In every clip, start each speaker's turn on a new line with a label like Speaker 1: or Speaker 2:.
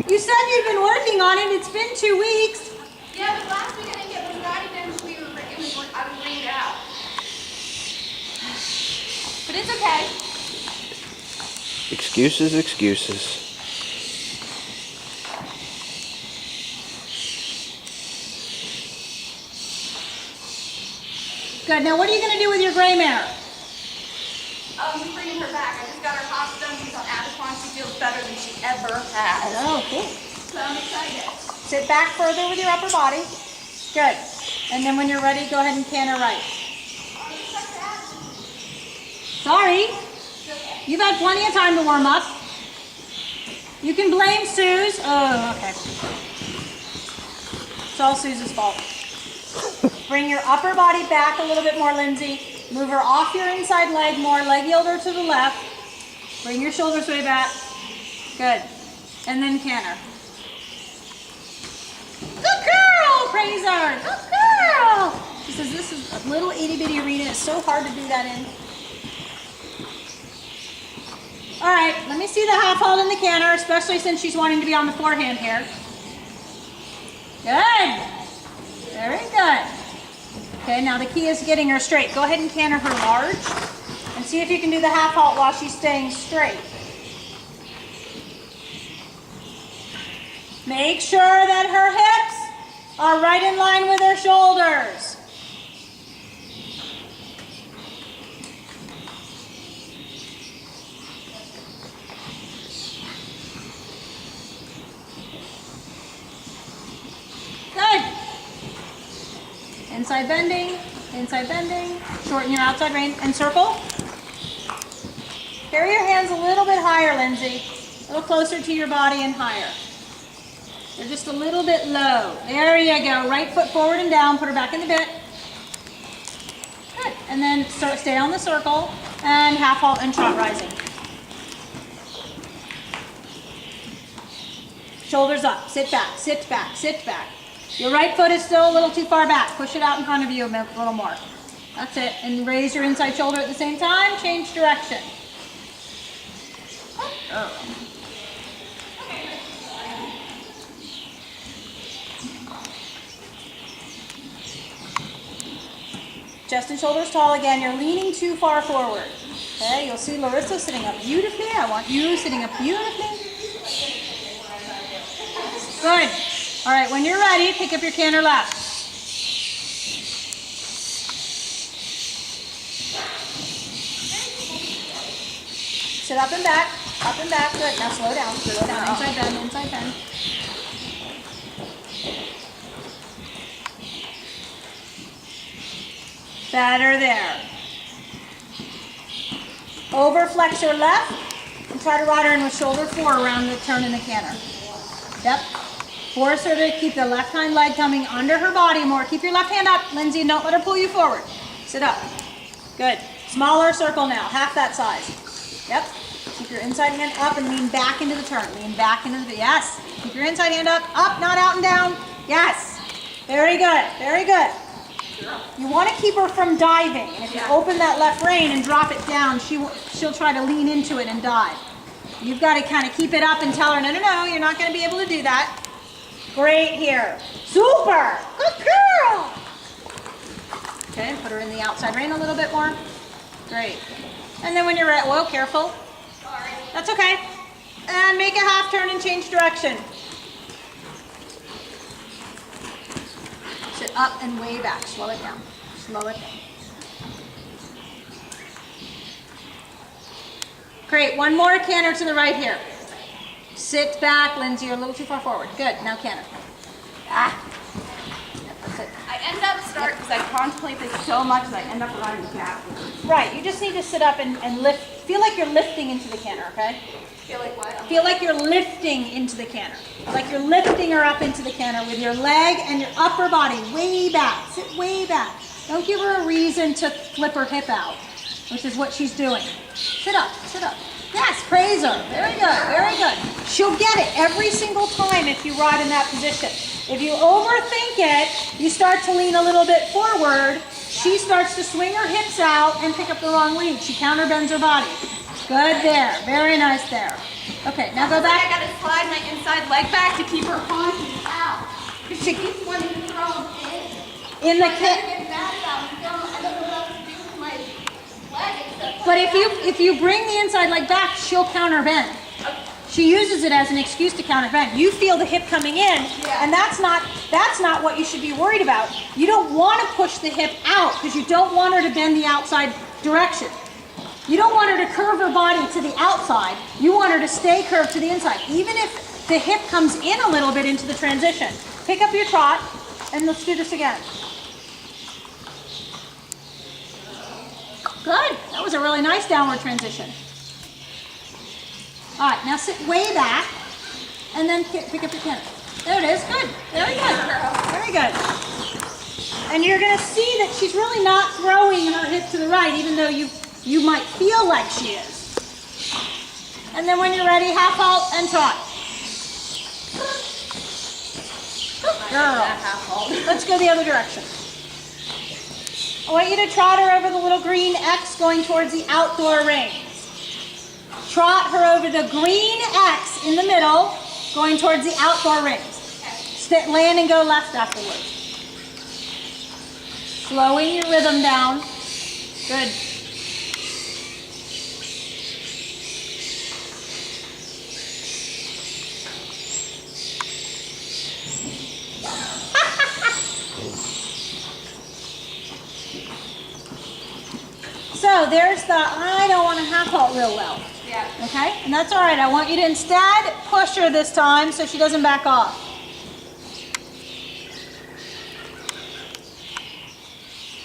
Speaker 1: You said you'd been working on it. It's been 2 weeks.
Speaker 2: Yeah, but last week I didn't get one Friday, then I was laying it out. But it's okay.
Speaker 3: Excuses, excuses.
Speaker 1: Good. Now, what are you going to do with your gray mare?
Speaker 2: I'm bringing her back. I just got her hospital. She's on Adequan. She feels better than she ever has.
Speaker 1: Oh, cool.
Speaker 2: So I'm excited.
Speaker 1: Sit back further with your upper body. Good. And then when you're ready, go ahead and canter right. Sorry. You've had plenty of time to warm up. You can blame Suze. Oh, okay. It's all Suze's fault. Bring your upper body back a little bit more, Lindsay. Move her off your inside leg more. Leg yielder to the left. Bring your shoulders way back. Good. And then canter. Good girl, praise her. Good girl. She says this is a little itty bitty arena. It's so hard to do that in. All right, let me see the half hold in the canter, especially since she's wanting to be on the forehand here. Good. Very good. Okay, now the key is getting her straight. Go ahead and canter her large and see if you can do the half halt while she's staying straight. Make sure that her hips are right in line with her shoulders. Good. Inside bending, shorten your outside rein and circle. Carry your hands a little bit higher, Lindsay. A little closer to your body and higher. They're just a little bit low. There you go. Right foot forward and down. Put her back in the bit. Good. And then stay on the circle and half halt and trot rising. Shoulders up. Sit back, sit back, sit back. Your right foot is still a little too far back. Push it out in front of you a little more. That's it. And raise your inside shoulder at the same time. Change direction. Oh. Chest and shoulders tall again. You're leaning too far forward. Okay, you'll see Larissa sitting up beautifully. I want you sitting up beautifully. Good. All right, when you're ready, pick up your canter left. Sit up and back, Good. Now slow down, inside bend, inside bend. Better there. Overflex your left and try to ride her in with shoulder 4 around the turn in the canter. Yep. Force her to keep the left hind leg coming under her body more. Keep your left hand up, Lindsay, and don't let her pull you forward. Sit up. Good. Smaller circle now, half that size. Yep. Keep your inside hand up and lean back into the turn. Lean back into the, yes. Keep your inside hand up, not out and down. Yes. Very good, very good. You want to keep her from diving. And if you open that left rein and drop it down, she'll try to lean into it and dive. You've got to kind of keep it up and tell her, no, you're not going to be able to do that. Great here. Super. Good girl. Okay, put her in the outside rein a little bit more. Great. And then when you're ready, whoa, careful.
Speaker 2: Sorry.
Speaker 1: That's okay. And make a half turn and change direction. Sit up and way back. Slow it down. Slow it down. Great. One more canter to the right here. Sit back, Lindsay. You're a little too far forward. Good. Now canter. Yep, that's it.
Speaker 2: I end up because I contemplate this so much that I end up running backwards.
Speaker 1: Right. You just need to sit up and lift. Feel like you're lifting into the canter, okay?
Speaker 2: Feel like what?
Speaker 1: Feel like you're lifting into the canter. Like you're lifting her up into the canter with your leg and your upper body way back. Sit way back. Don't give her a reason to flip her hip out, which is what she's doing. Sit up, sit up. Yes, praise her. Very good, very good. She'll get it every single time if you ride in that position. If you overthink it, you start to lean a little bit forward, she starts to swing her hips out and pick up the wrong lead. She counterbends her body. Good there. Very nice there. Okay, now go
Speaker 2: I
Speaker 1: back.
Speaker 2: gotta slide my inside leg back to keep her haunches out. Because she keeps wanting to throw them in.
Speaker 1: In the
Speaker 2: I
Speaker 1: kit.
Speaker 2: get mad about them. I don't know what else to do with my leg except
Speaker 1: But if you bring the inside leg back, she'll counter bend. She uses it as an excuse to counter bend. You feel the hip coming in, and that's not what you should be worried about. You don't want to push the hip out because you don't want her to bend the outside direction. You don't want her to curve her body to the outside. You want her to stay curved to the inside, even if the hip comes in a little bit into the transition. Pick up your trot, and let's do this again. Good. That was a really nice downward transition. All right, now sit way back, and then pick up your pin. There it is. Good. Very good. Very good. And you're going to see that she's really not throwing her hip to the right, even though you might feel like she is. And then when you're ready, half halt and trot. Good girl. Let's go the other direction. I want you to trot her over the little green X going towards the outdoor rings. Trot her over the green X in the middle going towards the outdoor rings. Land and go left afterwards. Slowing your rhythm down. Good. So there's the, I don't want to half halt real well.
Speaker 2: Yeah.
Speaker 1: Okay? And that's all right. I want you to instead push her this time so she doesn't back off.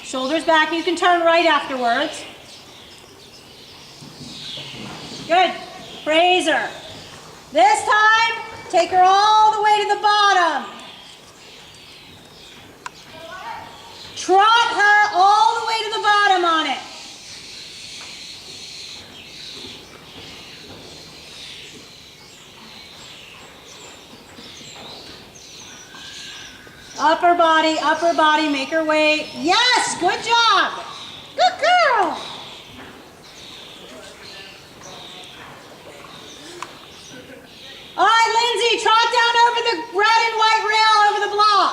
Speaker 1: Shoulders back. You can turn right afterwards. Good. Praise her. This time, take her all the way to the bottom. Trot her all the way to the bottom on it. Upper body, make her weight. Yes, good job. Good girl. All right, Lindsay, trot down over the red and white rail over the block.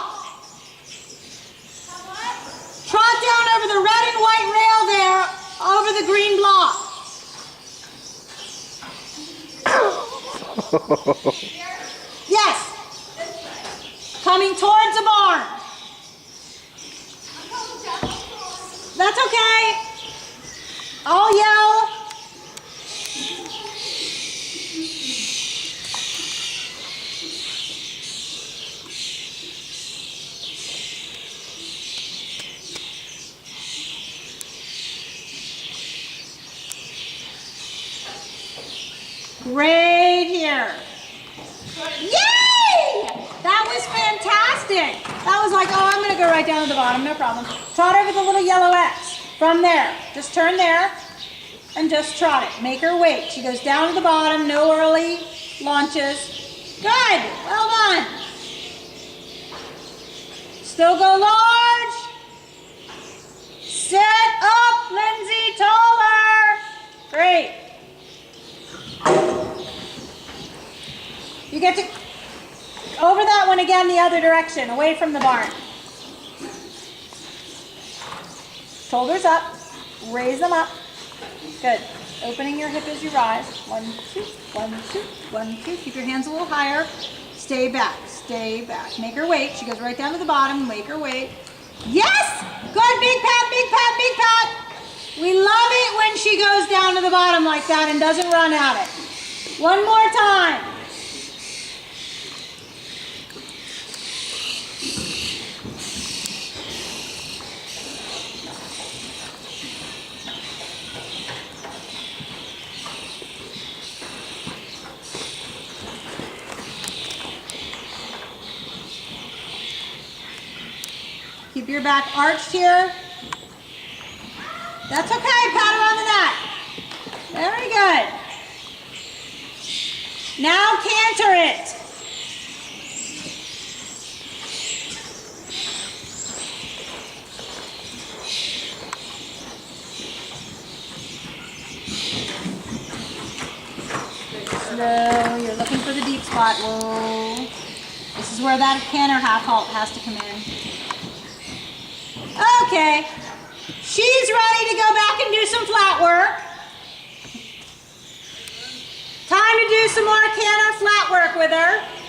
Speaker 1: Trot down over the red and white rail there over the green block. Yes. Coming towards the barn. That's okay. I'll yell. Right here. Yay! That was fantastic. That was like, oh, I'm going to go right down to the bottom. No problem. Trot over the little yellow X. From there. Just turn there and just trot it. Make her wait. She goes down to the bottom. No early launches. Good. Well done. Still go large. Sit up, Lindsay. Taller. Great. You get to over that one again the other direction, away from the barn. Shoulders up, raise them up. Good. Opening your hip as you rise. 1, 2, 1, 2, 1, 2. Keep your hands a little higher. Stay back, stay back. Make her wait. She goes right down to the bottom. Make her wait. Yes! Good, big pat, big pat, big pat. We love it when she goes down to the bottom like that and doesn't run at it. One more time. Keep your back arched here. That's okay. Pat her on the neck. Very good. Now canter it. Whoa, you're looking for the deep spot. Whoa. This is where that canter half halt has to come in. Okay. She's ready to go back and do some flat work. Time to do some more canter flat work with her.